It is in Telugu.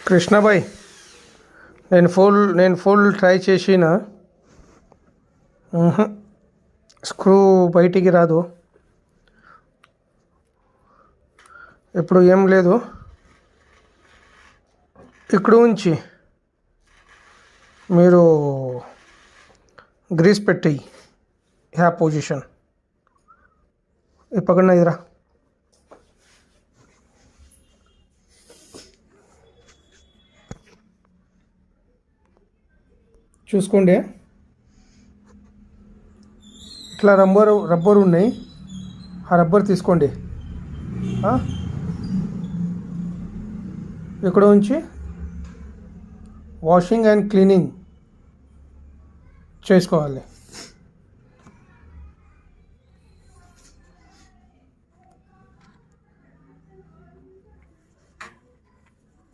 కృష్ణభాయ్, నేను ఫుల్ ట్రై చేసిన స్క్రూ బయటికి రాదు. ఇప్పుడు ఏం లేదు, ఇక్కడ ఉంచి మీరు గ్రీస్ పెట్టి ह्या पोजीशन ये पकड़ना इधर చూసుకోండి. ఇట్లా రబ్బర్ ఉన్నాయి, ఆ రబ్బర్ తీసుకోండి. ఇక్కడ ఉంచి వాషింగ్ అండ్ క్లీనింగ్ చేసుకోవాలి.